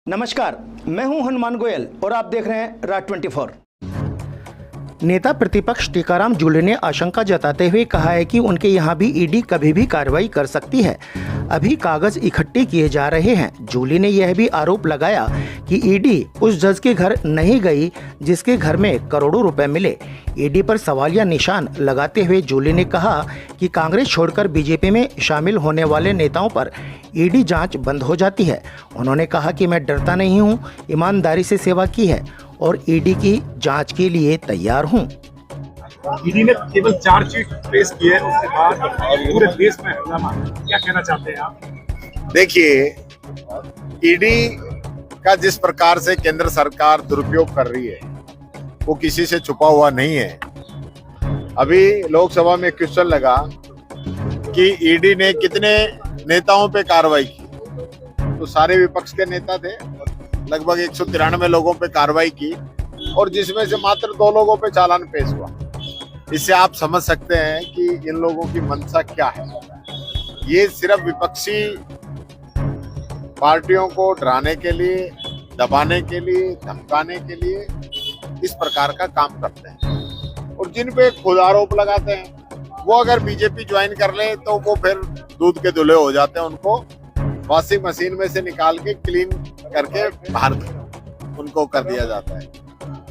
नमस्कार, मैं हूं हनुमान गोयल और आप देख रहे हैं राज 24। नेता प्रतिपक्ष टीकाराम जूली ने आशंका जताते हुए कहा है कि उनके यहां भी ईडी कभी भी कार्रवाई कर सकती है। अभी कागज इकट्ठे किए जा रहे हैं। जूली ने यह भी आरोप लगाया कि ईडी उस जज के घर नहीं गई जिसके घर में करोड़ों रुपए मिले। ईडी पर सवालिया निशान लगाते हुए जूली ने कहा कि कांग्रेस छोड़कर बीजेपी में शामिल होने वाले नेताओं पर ईडी जांच बंद हो जाती है। उन्होंने कहा कि मैं डरता नहीं हूं, ईमानदारी से सेवा की है और ईडी की जांच के लिए तैयार हूं। ईडी ने केवल चार्जशीट पेश की है, उसके बाद पूरे देश में हंगामा। क्या कहना चाहते हैं आप? देखिए, ईडी का जिस प्रकार से केंद्र सरकार दुरुपयोग कर रही है वो किसी से छुपा हुआ नहीं है। अभी लोकसभा में क्वेश्चन लगा कि ईडी ने कितने नेताओं पे कार्रवाई की, तो सारे विपक्ष के नेता थे। लगभग 193 लोगों पे कार्रवाई की और जिसमें से मात्र 2 लोगों पे चालान पेश हुआ। इससे आप समझ सकते हैं कि इन लोगों की मंशा क्या है। ये सिर्फ विपक्षी पार्टियों को डराने के लिए, दबाने के लिए, धमकाने के लिए इस प्रकार का काम करते हैं और जिन पे खुद आरोप लगाते हैं वो अगर बीजेपी ज्वाइन कर ले तो वो फिर दूध के धुले हो जाते हैं। उनको वॉशिंग मशीन में से निकाल के क्लीन करके बाहर उनको कर दिया जाता है।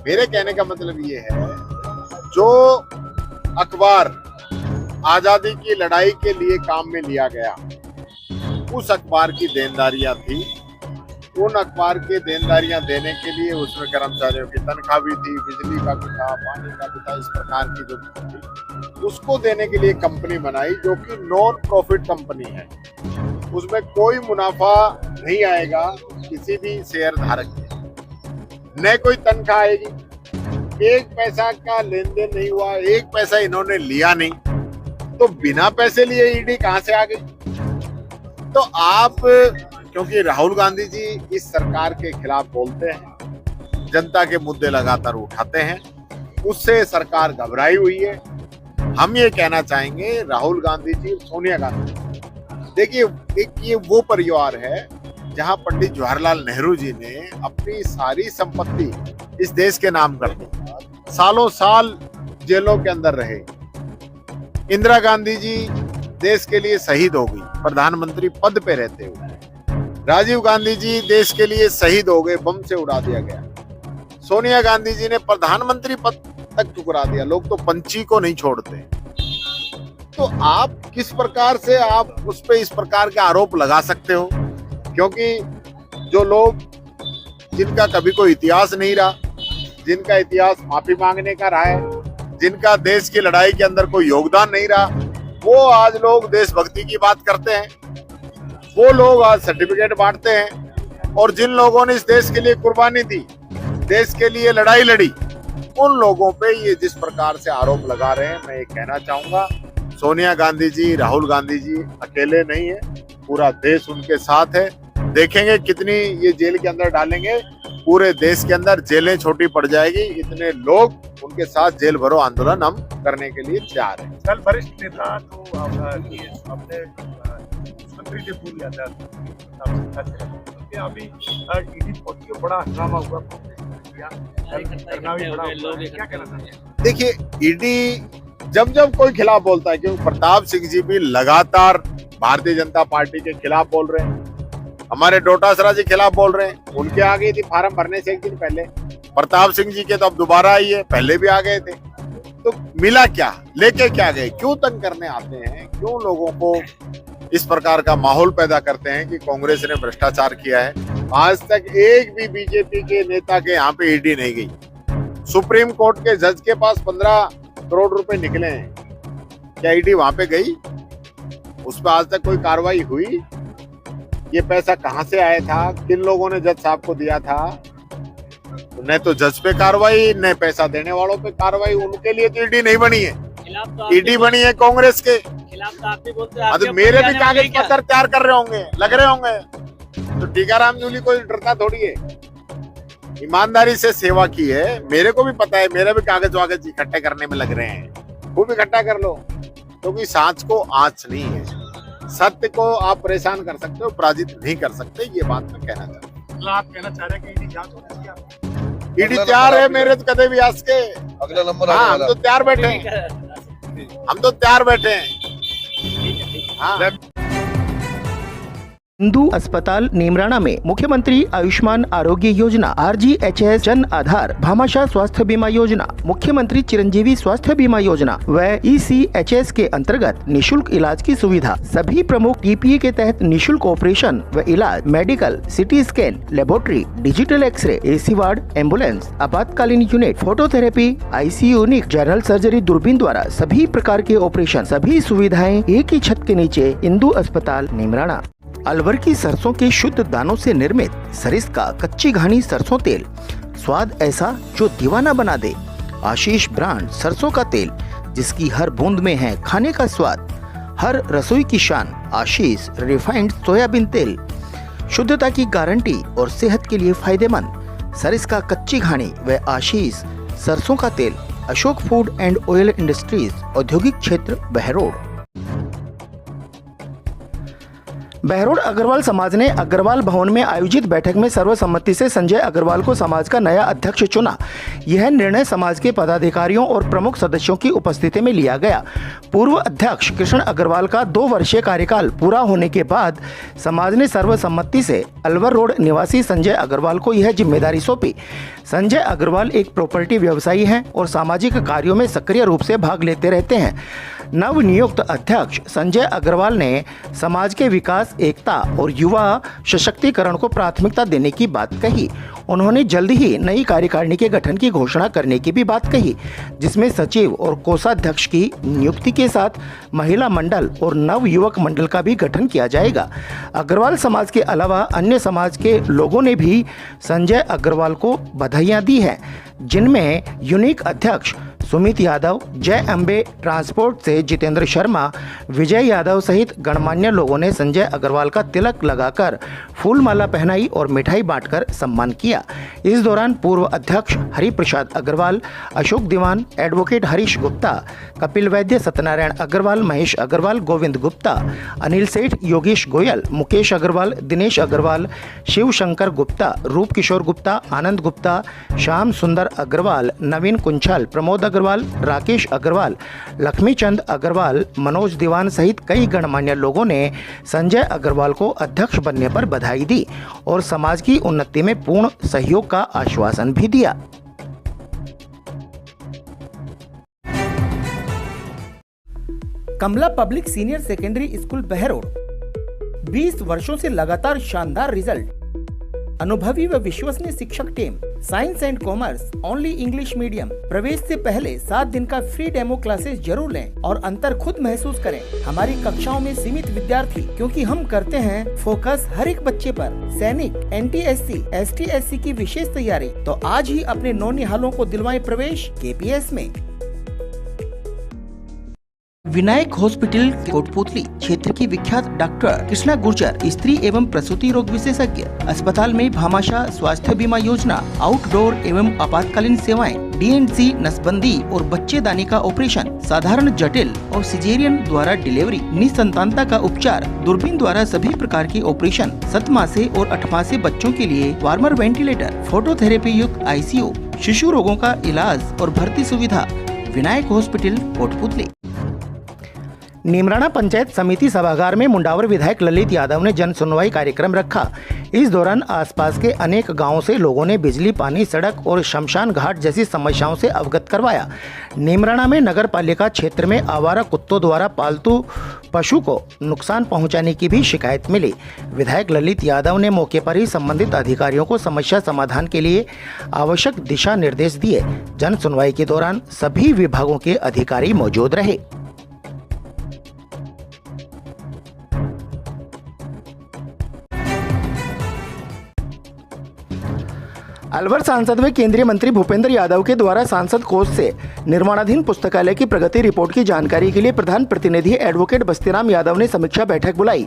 मेरे कहने का मतलब ये है, जो अखबार आजादी की लड़ाई के लिए काम में लिया गया उस अखबार की देनदारियां थी। उन अखबार के देनदारियां देने के लिए उसमें कर्मचारियों की तनख्वाह भी थी, बिजली का भी था, पानी का भी था। इस प्रकार की जो थी उसको देने के लिए कंपनी बनाई जो कि नॉन प्रॉफिट कंपनी है। उसमें कोई मुनाफा नहीं आएगा किसी भी शेयर धारक के, न कोई तनख्वाह आएगी। 1 पैसा का लेन देन नहीं हुआ, 1 पैसा इन्होंने लिया नहीं, तो बिना पैसे लिए ईडी कहां से आ गई? तो आप, क्योंकि राहुल गांधी जी इस सरकार के खिलाफ बोलते हैं, जनता के मुद्दे लगातार उठाते हैं, उससे सरकार घबराई हुई है। हम ये कहना चाहेंगे राहुल गांधी जी, सोनिया गांधी, देखिए एक ये वो परिवार है जहां पंडित जवाहरलाल नेहरू जी ने अपनी सारी संपत्ति इस देश के नाम कर दी, सालों साल जेलों के अंदर रहे। इंदिरा गांधी जी देश के लिए शहीद हो गई प्रधानमंत्री पद पे रहते हुए। राजीव गांधी जी देश के लिए शहीद हो गए, बम से उड़ा दिया गया। सोनिया गांधी जी ने प्रधानमंत्री पद तक ठुकरा दिया। लोग तो पंछी को नहीं छोड़ते। तो आप किस प्रकार से आप उस पे इस प्रकार के आरोप लगा सकते हो? क्योंकि जो लोग जिनका कभी कोई इतिहास नहीं रहा, जिनका इतिहास माफी मांगने का रहा है, जिनका देश की लड़ाई के अंदर कोई योगदान नहीं रहा, वो आज लोग देशभक्ति की बात करते हैं, वो लोग आज सर्टिफिकेट बांटते हैं। और जिन लोगों ने इस देश के लिए कुर्बानी दी, देश के लिए लड़ाई लड़ी, उन लोगों पे ये जिस प्रकार से आरोप लगा रहे हैं, मैं ये कहना चाहूंगा सोनिया गांधी जी, राहुल गांधी जी अकेले नहीं है, पूरा देश उनके साथ है। देखेंगे कितनी ये जेल के अंदर डालेंगे, पूरे देश के अंदर जेलें छोटी पड़ जाएगी। इतने लोग उनके साथ जेल भरो आंदोलन हम करने के लिए तैयार हैं। कल वरिष्ठ नेता तो अपने मंत्री से भूल जाता अभी ईडी पहुंची, बड़ा हंगामा हुआ, करना भी बड़ा हुआ। क्या कहना चाहते हैं? देखिए, ईडी जब जब कोई खिलाफ बोलता है, क्योंकि प्रताप सिंह जी भी लगातार भारतीय जनता पार्टी के खिलाफ बोल रहे हैं, हमारे डोटासरा जी खिलाफ बोल रहे हैं। उनके आ गई थी फार्म भरने से 1 दिन पहले। प्रताप सिंह जी के तो अब दोबारा आई है, पहले भी आ गए थे। तो मिला क्या, लेके क्या गए? क्यों तंग करने आते हैं? क्यों लोगों को इस प्रकार का माहौल पैदा करते हैं कि कांग्रेस ने भ्रष्टाचार किया है? आज तक एक भी बीजेपी के नेता के यहाँ पे ईडी नहीं गई। सुप्रीम कोर्ट के जज के पास 15 करोड़ रुपए निकले हैं, क्या ईडी वहां पे गई? उस पर आज तक कोई कार्रवाई हुई? ये पैसा कहां से आया था, किन लोगों ने जज साहब को दिया था? तो न तो जज पे कार्रवाई, न पैसा देने वालों पे कार्रवाई। उनके लिए तो ईडी नहीं बनी है, ईडी बनी है कांग्रेस के खिलाफ। तो आप भी बोलते हैं, तो मेरे भी कागज पत्र तैयार कर रहे होंगे, लग रहे होंगे। तो टीकाराम जूली कोई डरता थोड़ी है, ईमानदारी से सेवा की है। मेरे को भी पता है, मेरे भी कागज वागज इकट्ठे करने में लग रहे हैं। खूब इकट्ठा कर लो, क्योंकि सांच को आंच नहीं है। सत्य को आप परेशान कर सकते हो, पराजित नहीं कर सकते। ये बात मैं कहना चाहता हूँ। मतलब आप कहना चाह रहे हैं कि ईडी जांच होनी चाहिए आपकी? ईडी तैयार है मेरे तो कदे भी आज के। अगला नंबर हाँ, आने हम वाला तो तैयार बैठे हैं, हम तो तैयार बैठे हैं। हाँ। हिंदू अस्पताल नीमराणा में मुख्यमंत्री आयुष्मान आरोग्य योजना, RGHS जन आधार, भामाशाह स्वास्थ्य बीमा योजना, मुख्यमंत्री चिरंजीवी स्वास्थ्य बीमा योजना व ECHS के अंतर्गत निशुल्क इलाज की सुविधा, सभी प्रमुख TPA के तहत निशुल्क ऑपरेशन व इलाज, medical, CT scan, laboratory, digital x-ray, AC ward, ambulance, आपातकालीन unit, phototherapy, ICU unit, general surgery, दूरबीन द्वारा सभी प्रकार के ऑपरेशन, सभी सुविधाएं एक ही छत के नीचे। हिंदू अस्पताल नीमराणा। अलवर की सरसों के शुद्ध दानों से निर्मित सरिस्का कच्ची घानी सरसों तेल, स्वाद ऐसा जो दीवाना बना दे। आशीष ब्रांड सरसों का तेल, जिसकी हर बूंद में है खाने का स्वाद, हर रसोई की शान। आशीष रिफाइंड सोयाबीन तेल, शुद्धता की गारंटी और सेहत के लिए फायदेमंद। सरिस्का कच्ची घानी व आशीष सरसों का तेल। Ashok food and oil industries, औद्योगिक क्षेत्र, बहरोड। बहरोड अग्रवाल समाज ने अग्रवाल भवन में आयोजित बैठक में सर्वसम्मति से संजय अग्रवाल को समाज का नया अध्यक्ष चुना। यह निर्णय समाज के पदाधिकारियों और प्रमुख सदस्यों की उपस्थिति में लिया गया। पूर्व अध्यक्ष कृष्ण अग्रवाल का 2 वर्षीय कार्यकाल पूरा होने के बाद समाज ने सर्वसम्मति से अलवर रोड निवासी संजय अग्रवाल को यह जिम्मेदारी सौंपी। संजय अग्रवाल एक प्रॉपर्टी व्यवसायी हैं और सामाजिक कार्यों में सक्रिय रूप से भाग लेते रहते हैं। नव नियुक्त अध्यक्ष संजय अग्रवाल ने समाज के विकास, एकता और युवा सशक्तिकरण को प्राथमिकता देने की बात कही। उन्होंने जल्द ही नई कार्यकारिणी के गठन की घोषणा करने की भी बात कही, जिसमें सचिव और कोषाध्यक्ष की नियुक्ति के साथ महिला मंडल और नव युवक मंडल का भी गठन किया जाएगा। अग्रवाल समाज के अलावा अन्य समाज के लोगों ने भी संजय अग्रवाल को बधाइयां दी हैं, जिनमें यूनिक अध्यक्ष सुमित यादव, जय अम्बे ट्रांसपोर्ट से जितेंद्र शर्मा, विजय यादव सहित गणमान्य लोगों ने संजय अग्रवाल का तिलक लगाकर फूलमाला पहनाई और मिठाई बांटकर सम्मान किया। इस दौरान पूर्व अध्यक्ष हरिप्रसाद अग्रवाल, अशोक दीवान, एडवोकेट हरीश गुप्ता, कपिल वैद्य, सत्यनारायण अग्रवाल, महेश अग्रवाल, गोविंद गुप्ता, अनिल सेठ, योगेश गोयल, मुकेश अग्रवाल, दिनेश अग्रवाल, शिव शंकर गुप्ता, रूप किशोर गुप्ता, आनंद गुप्ता, श्याम सुंदर अग्रवाल, नवीन कुंछाल, प्रमोद अग्रवाल, राकेश अग्रवाल, लक्ष्मीचंद अग्रवाल, मनोज दीवान सहित कई गणमान्य लोगों ने संजय अग्रवाल को अध्यक्ष बनने पर बधाई दी और समाज की उन्नति में पूर्ण सहयोग का आश्वासन भी दिया। Kamla public senior secondary school Behror, 20 वर्षों से लगातार शानदार रिजल्ट, अनुभवी व विश्वसनीय शिक्षक team, science and commerce, only English medium. प्रवेश से पहले 7 दिन का फ्री डेमो क्लासेस जरूर लें और अंतर खुद महसूस करें। हमारी कक्षाओं में सीमित विद्यार्थी, क्योंकि हम करते हैं फोकस हर एक बच्चे पर। सैनिक, NTSC, ST/SC की विशेष तैयारी, तो आज ही अपने नौनिहालों को दिलवाएं प्रवेश KPS में। विनायक हॉस्पिटल कोटपुतली क्षेत्र की विख्यात डॉक्टर कृष्णा गुर्जर, स्त्री एवं प्रसूति रोग विशेषज्ञ। अस्पताल में भामाशाह स्वास्थ्य बीमा योजना, आउटडोर एवं आपातकालीन सेवाएं, DNC नसबंदी और बच्चेदानी का ऑपरेशन, साधारण, जटिल और सिजेरियन द्वारा डिलीवरी, निसंतानता का उपचार, दूरबीन द्वारा सभी प्रकार के ऑपरेशन, 7 मासे और 8 मासे बच्चों के लिए वार्मर वेंटिलेटर, फोटोथेरेपी युक्त ICU, शिशु रोगों का इलाज और भर्ती सुविधा। विनायक हॉस्पिटल कोटपुतली। नीमराणा पंचायत समिति सभागार में मुंडावर विधायक ललित यादव ने जन सुनवाई कार्यक्रम रखा। इस दौरान आसपास के अनेक गांवों से लोगों ने बिजली, पानी, सड़क और शमशान घाट जैसी समस्याओं से अवगत करवाया। नीमराणा में नगर पालिका क्षेत्र में आवारा कुत्तों द्वारा पालतू पशु को नुकसान पहुंचाने की भी शिकायत मिली। विधायक ललित यादव ने मौके पर ही संबंधित अधिकारियों को समस्या समाधान के लिए आवश्यक दिशा निर्देश दिए। जन सुनवाई के दौरान सभी विभागों के अधिकारी मौजूद रहे। अलवर सांसद में केंद्रीय मंत्री भूपेंद्र यादव के द्वारा सांसद कोष से निर्माणाधीन पुस्तकालय की प्रगति रिपोर्ट की जानकारी के लिए प्रधान प्रतिनिधि एडवोकेट बस्तीराम यादव ने समीक्षा बैठक बुलाई,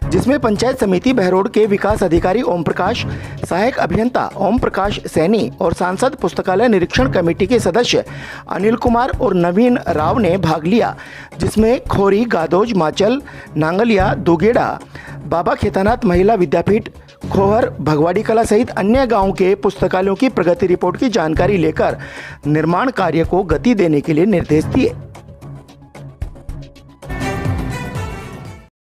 जिसमें पंचायत समिति बहरोड के विकास अधिकारी ओम प्रकाश, सहायक अभियंता ओम प्रकाश सैनी और सांसद पुस्तकालय निरीक्षण कमेटी के सदस्य अनिल कुमार और नवीन राव ने भाग लिया, जिसमें खोरी, गादोज, माचल, नांगलिया, दुगेड़ा, बाबा खेतानाथ महिला विद्यापीठ, खोहर, भगवाड़ी कला सहित अन्य गांव के पुस्तकालयों की प्रगति रिपोर्ट की जानकारी लेकर निर्माण कार्य को गति देने के लिए निर्देश दिए।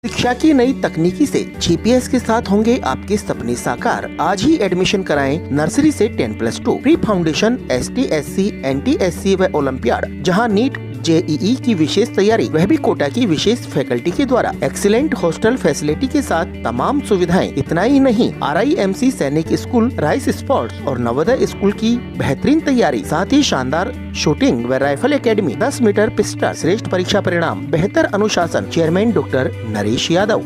शिक्षा की नई तकनीकी से जीपीएस के साथ होंगे आपके सपने साकार। आज ही एडमिशन कराएं नर्सरी से 10+2 pre foundation, ST, SC, NT, SC व ओलंपियाड, जहां नीट, JEE की विशेष तैयारी, वह भी कोटा की विशेष फैकल्टी के द्वारा। एक्सीलेंट हॉस्टल फैसिलिटी के साथ तमाम सुविधाएं। इतना ही नहीं, RIMC सैनिक स्कूल, राइस स्पोर्ट्स और नवोदय स्कूल की बेहतरीन तैयारी, साथ ही शानदार शूटिंग व राइफल एकेडमी, 10 मीटर पिस्टल, श्रेष्ठ परीक्षा परिणाम, बेहतर अनुशासन। Chairman doctor Naresh Yadav.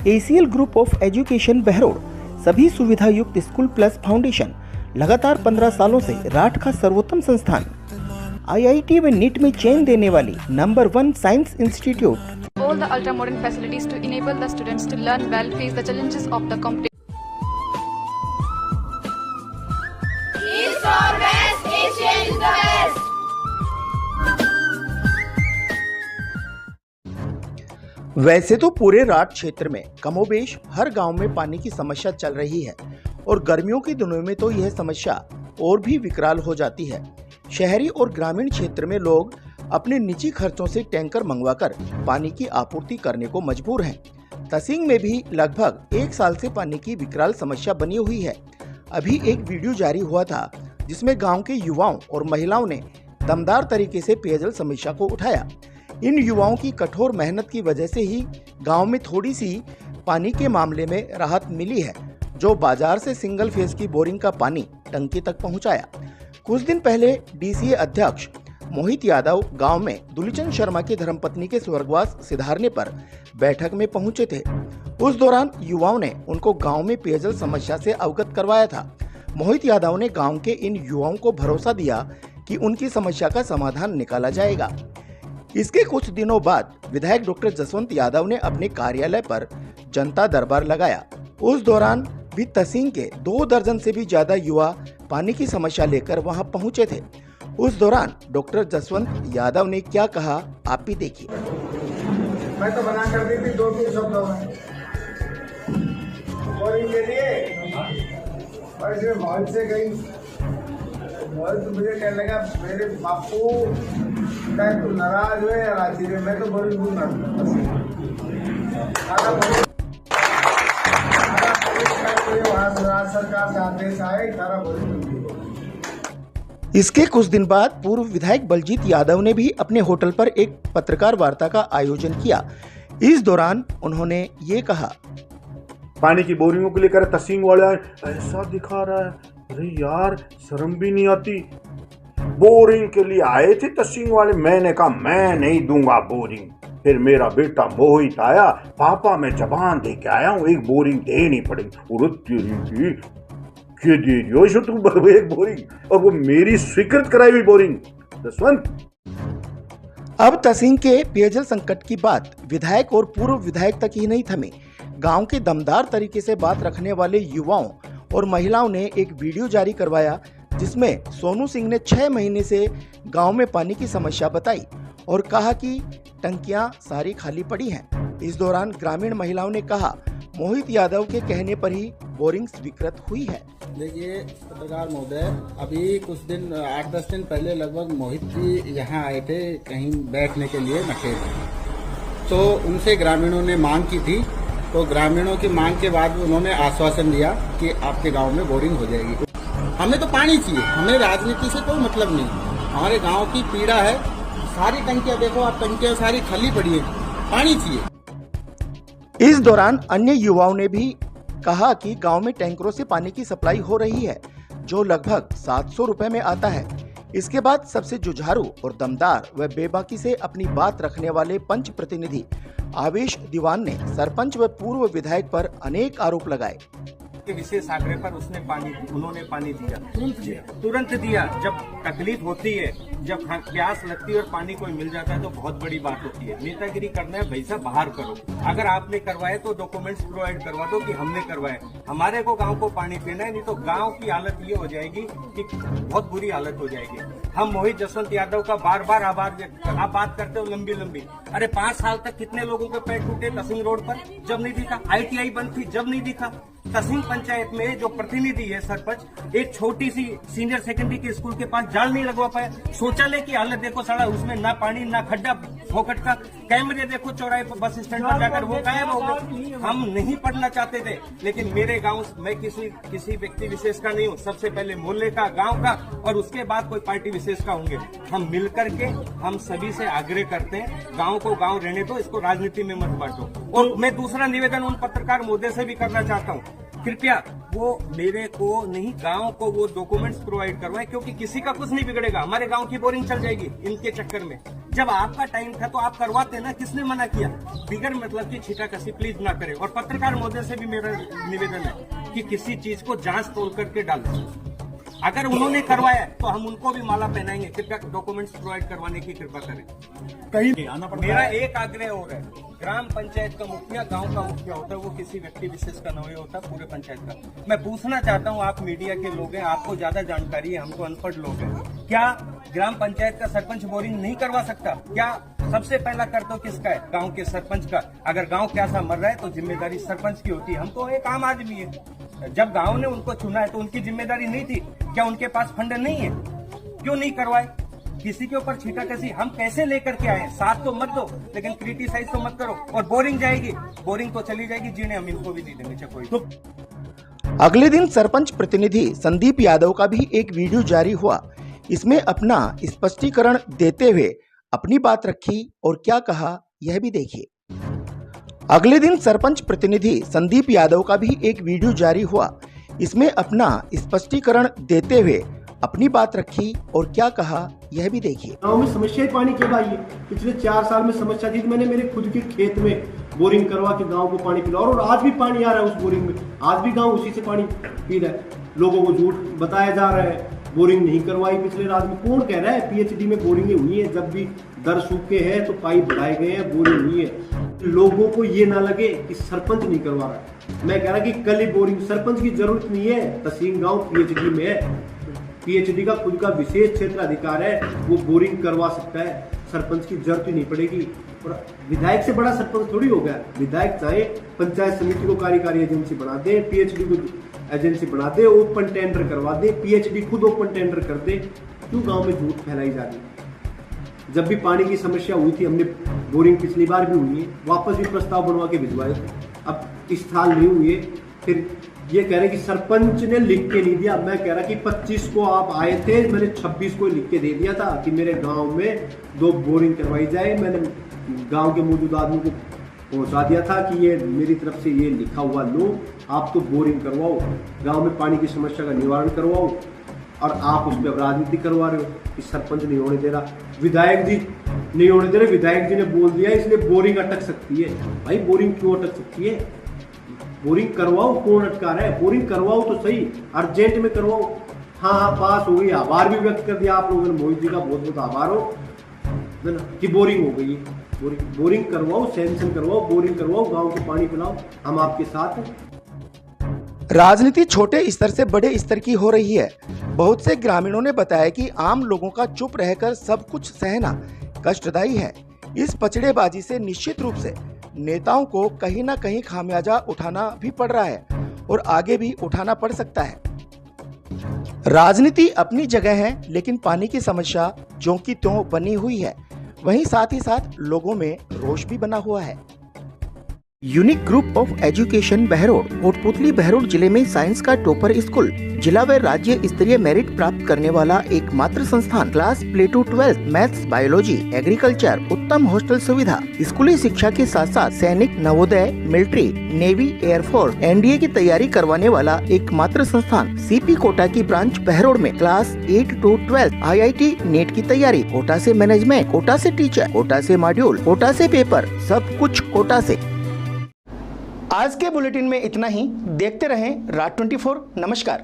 ACL group of education Behror, सभी सुविधा युक्त स्कूल प्लस फाउंडेशन, लगातार 15 सालों से राठ का सर्वोत्तम संस्थान, IIT व नीट में चेन देने वाली number 1 science institute. All the ultra modern facilities to enable the students to learn well, face the challenges of the competition. East or West, Asia is the best. वैसे तो पूरे राठ क्षेत्र में कमोबेश हर गांव में पानी की समस्या चल रही है और गर्मियों के दिनों में तो यह समस्या और भी विकराल हो जाती है। शहरी और ग्रामीण क्षेत्र में लोग अपने निजी खर्चों से टैंकर मंगवाकर पानी की आपूर्ति करने को मजबूर हैं। तसिंग में भी लगभग 1 साल से पानी की विकराल समस्या बनी हुई है। अभी एक वीडियो जारी हुआ था जिसमें गांव के युवाओं और महिलाओं ने दमदार तरीके से पेयजल समस्या को उठाया। इन युवाओं की कठोर मेहनत की वजह से ही गांव में थोड़ी सी पानी के मामले में राहत मिली है, जो बाजार से सिंगल फेज की बोरिंग का पानी टंकी तक पहुंचाया। कुछ दिन पहले DCA अध्यक्ष मोहित यादव गांव में दुलीचंद शर्मा की धर्मपत्नी के स्वर्गवास सिधारने पर बैठक में पहुंचे थे। उस दौरान युवाओं ने उनको गांव में पेयजल समस्या से अवगत करवाया था। मोहित यादव ने गांव के इन युवाओं को भरोसा दिया कि उनकी समस्या का समाधान निकाला जाएगा। इसके कुछ दिनों बाद विधायक डॉक्टर जसवंत यादव ने अपने कार्यालय पर जनता दरबार लगाया। उस दौरान भी तहसील के 2 दर्जन से भी ज्यादा युवा पानी की समस्या लेकर वहां पहुंचे थे। उस दौरान डॉक्टर जसवंत यादव ने क्या कहा, आप भी देखिए। मैं तो बना कर दी थी 2-3 शब्दों में बोरिंग के लिए, और इसमें मोहन से गई। मोहन तो मुझे कहने लगा, मेरे बापू चाहे तू नाराज हुए या राजी हुए, मैं तो बोरिंग दूंगा। सरकार से आदेश आए, सारा बोरिंग। इसके कुछ दिन बाद पूर्व विधायक बलजीत यादव ने भी अपने होटल पर एक पत्रकार वार्ता का आयोजन किया। इस दौरान उन्होंने ये कहा, पानी की बोरिंगों को लेकर तहसील वाला ऐसा दिखा रहा है, अरे यार शर्म भी नहीं आती। बोरिंग के लिए आए थे तहसील वाले, मैंने कहा मैं नहीं दूंगा बोरिंग। फिर मेरा बेटा मोहित आया, पापा मैं जबान दे के आया हूँ, एक बोरिंग देनी पड़ेगी। ये दे दियो जो तुम एक बोरिंग, और वो मेरी स्वीकृत कराई हुई बोरिंग। जसवंत, अब तहसील के पेयजल संकट की बात विधायक और पूर्व विधायक तक ही नहीं थमी। गांव के दमदार तरीके से बात रखने वाले युवाओं और महिलाओं ने एक वीडियो जारी करवाया जिसमें सोनू सिंह ने 6 महीने से गांव में पानी की समस्या बताई और कहा कि टंकियां सारी खाली पड़ी हैं। इस दौरान ग्रामीण महिलाओं ने कहा, मोहित यादव के कहने पर ही बोरिंग स्वीकृत हुई है। देखिए पत्रकार महोदय, अभी कुछ दिन 8-10 दिन पहले लगभग मोहित जी यहाँ आए थे कहीं बैठने के लिए नखेर, तो उनसे ग्रामीणों ने मांग की थी। तो ग्रामीणों की मांग के बाद उन्होंने आश्वासन दिया कि आपके गांव में बोरिंग हो जाएगी। हमें तो पानी चाहिए, हमें राजनीति से कोई मतलब नहीं। हमारे गांव की पीड़ा है, सारी टंकियां देखो आप, टंकियां सारी खाली पड़ी है, पानी चाहिए। इस दौरान अन्य युवाओं ने भी कहा कि गांव में टैंकरों से पानी की सप्लाई हो रही है, जो लगभग 700 रुपए में आता है। इसके बाद सबसे जुझारू और दमदार व बेबाकी से अपनी बात रखने वाले पंच प्रतिनिधि आवेश दीवान ने सरपंच व पूर्व विधायक पर अनेक आरोप लगाए। विशेष आग्रह पर उन्होंने पानी दिया, तुरंत दिया। जब तकलीफ होती है जब प्यास लगती है और पानी कोई मिल जाता है तो बहुत बड़ी बात होती है। नेतागिरी करना है, भैसा बाहर करो। अगर आपने करवाए तो डॉक्यूमेंट्स प्रोवाइड करवा दो कि हमने करवाए। हमारे को गांव को पानी पीना है, नहीं तो गांव की हालत ये हो जाएगी कि बहुत बुरी हालत हो जाएगी। हम मोहित जसवंत यादव का बार बार आभार व्यक्त कर, आप बात करते हो लंबी लंबी। अरे 5 साल तक कितने लोगों के पैर टूटे तहसील रोड पर, जब नहीं दिखा। ITI बंद थी, जब नहीं दिखा। तहसील पंचायत में जो प्रतिनिधि है सरपंच, एक छोटी सी सीनियर सेकेंडरी के स्कूल के पास जाल नहीं लगवा पाया। शौचालय की हालत देखो सड़ा, उसमें ना पानी ना खड्डा फोकट का। कैमरे देखो चौराहे पर, बस स्टैंड पर जाकर वो गायब हो गए। हम नहीं पढ़ना चाहते थे, लेकिन मेरे गांव, मैं किसी व्यक्ति विशेष का नहीं हूँ, सबसे पहले मोहल्ले का, गांव का, और उसके बाद कोई पार्टी विशेष का होंगे। हम मिलकर के हम सभी से आग्रह करते हैं, गांव को गांव रहने दो, इसको राजनीति में मत बांटो। और मैं दूसरा निवेदन उन पत्रकार महोदय से भी करना चाहता हूँ, कृपया वो मेरे को नहीं, गांव को वो डॉक्यूमेंट्स प्रोवाइड करवाएं, क्योंकि किसी का कुछ नहीं बिगड़ेगा। हमारे गांव की बोरिंग चल जाएगी इनके चक्कर में। जब आपका टाइम था तो आप करवाते ना, किसने मना किया? बिगर मतलब की छीटाकशी प्लीज ना करें। और पत्रकार महोदय से भी मेरा निवेदन है कि किसी चीज को जांच तोल करके डालें। अगर उन्होंने करवाया तो हम उनको भी माला पहनाएंगे। कृपया डॉक्यूमेंट्स प्रोवाइड करवाने की कृपा करें। कहीं आना पड़ता मेरा है। एक आग्रह और है, ग्राम पंचायत का मुखिया गांव का मुखिया होता है, वो किसी व्यक्ति विशेष का नहीं होता, पूरे पंचायत का। मैं पूछना चाहता हूं, आप मीडिया के लोग हैं, आपको ज्यादा जानकारी है, हम तो अनपढ़ लोग हैं। क्या ग्राम पंचायत का सरपंच बोरिंग नहीं करवा सकता? क्या सबसे पहला कर्तव्य किसका है? गांव के सरपंच का। अगर गांव कैसा मर रहा है तो जिम्मेदारी सरपंच की होती है। हम तो एक आम आदमी है। जब गांव ने उनको चुना है तो उनकी जिम्मेदारी नहीं थी? क्या उनके पास फंड नहीं है? क्यों नहीं करवाए? किसी के ऊपर छीटाकशी हम कैसे लेकर के आए? साथ तो मत दो, लेकिन क्रिटिसाइज तो मत करो। और बोरिंग जाएगी, बोरिंग तो चली जाएगी, जीने हम इनको भी नहीं देंगे कोई तो। अगले दिन सरपंच प्रतिनिधि संदीप यादव का भी एक वीडियो जारी हुआ। इसमें अपना स्पष्टीकरण देते हुए अपनी बात रखी और क्या कहा यह भी देखिए। अगले दिन सरपंच प्रतिनिधि संदीप यादव का भी एक वीडियो जारी हुआ। इसमें अपना स्पष्टीकरण देते हुए अपनी बात रखी और क्या कहा यह भी देखिए। गांव में समस्या ही पानी की आई है। पिछले 4 साल में समस्या थी, मैंने मेरे खुद के खेत में बोरिंग करवा के गांव को पानी पिलाया और आज भी पानी आ रहा है उस बोरिंग में। आज भी गांव उसी से पानी पी रहा है। लोगों को झूठ बताया जा रहा है, बोरिंग नहीं करवाई पिछले रात में। कौन कह रहा है? PhD में बोरिंगें हुई है, जब भी दर सूखे हैं तो पाइप बढ़ाए गए हैं, बोरिंग हुई है। लोगों को ये ना लगे कि सरपंच नहीं करवा रहा है। मैं कह रहा कि कल ही बोरिंग, सरपंच की जरूरत नहीं है। तहसील गांव PhD में है, PhD का खुद का विशेष क्षेत्र अधिकार है, वो बोरिंग करवा सकता है। सरपंच की जरूरत ही नहीं पड़ेगी। और विधायक से बड़ा सरपंच थोड़ी हो गया। विधायक चाहे पंचायत समिति को कार्यकारी एजेंसी बना दे, PhD को एजेंसी बना दे, ओपन टेंडर करवा दे, PhD खुद ओपन टेंडर कर दे। क्यों गांव में झूठ फैलाई जा रही है? जब भी पानी की समस्या हुई थी, हमने बोरिंग पिछली बार भी हुई है, वापस भी प्रस्ताव बनवा के भिजवाए थे, अब इस साल नहीं हुई है। फिर ये कह रहे कि सरपंच ने लिख के नहीं दिया। मैं कह रहा कि 25 को आप आए थे, मैंने 26 को लिख के दे दिया था कि मेरे गांव में 2 बोरिंग करवाई जाए। मैंने गांव के मौजूदा आदमी को पहुंचा दिया था कि ये मेरी तरफ से ये लिखा हुआ लो, आप तो बोरिंग करवाओ, गांव में पानी की समस्या का निवारण करवाओ। और आप उस पर राजनीति करवा रहे हो कि सरपंच नहीं होने दे रहा, विधायक जी नहीं होने दे रहे। विधायक जी ने बोल दिया इसलिए बोरिंग अटक सकती है। भाई बोरिंग क्यों अटक सकती है? बोरिंग करवाओ, कौन अटका रहा है? बोरिंग करवाओ तो सही, अर्जेंट में करवाओ। हाँ, पास हो गई। आभार भी व्यक्त कर दिया आप लोगों ने, मोहित जी का बहुत बहुत आभार हो कि बोरिंग हो गई। बोरिंग करवाओ, सैंक्शन करवाओ, बोरिंग करवाओ, गांव को पानी पिलाओ, हम आपके साथ हैं। राजनीति छोटे स्तर से बड़े स्तर की हो रही है। बहुत से ग्रामीणों ने बताया कि आम लोगों का चुप रहकर सब कुछ सहना कष्टदायी है। इस पचड़ेबाजी से निश्चित रूप से नेताओं को कहीं ना कहीं खामियाजा उठाना भी पड़ रहा है और आगे भी उठाना पड़ सकता है। राजनीति अपनी जगह है, लेकिन पानी की समस्या ज्यों की त्यों बनी हुई है, वहीं साथ ही साथ लोगों में रोष भी बना हुआ है। Unique group of education Behror Kotputli Behror जिले में साइंस का टॉपर स्कूल, जिला व राज्य स्तरीय मेरिट प्राप्त करने वाला एकमात्र संस्थान, class play to 12 maths, biology, agriculture, उत्तम हॉस्टल सुविधा, स्कूली शिक्षा के साथ साथ सैनिक, Navodaya, military, navy, air force, NDA की तैयारी करवाने वाला एकमात्र संस्थान। CP कोटा की ब्रांच बहरोड़ में क्लास 8 to 12 IIT नेट की तैयारी, कोटा से मैनेजमेंट, कोटा से टीचर, कोटा से मॉड्यूल, कोटा से पेपर, सब कुछ कोटा से। आज के बुलेटिन में इतना ही। देखते रहें राज 24। नमस्कार।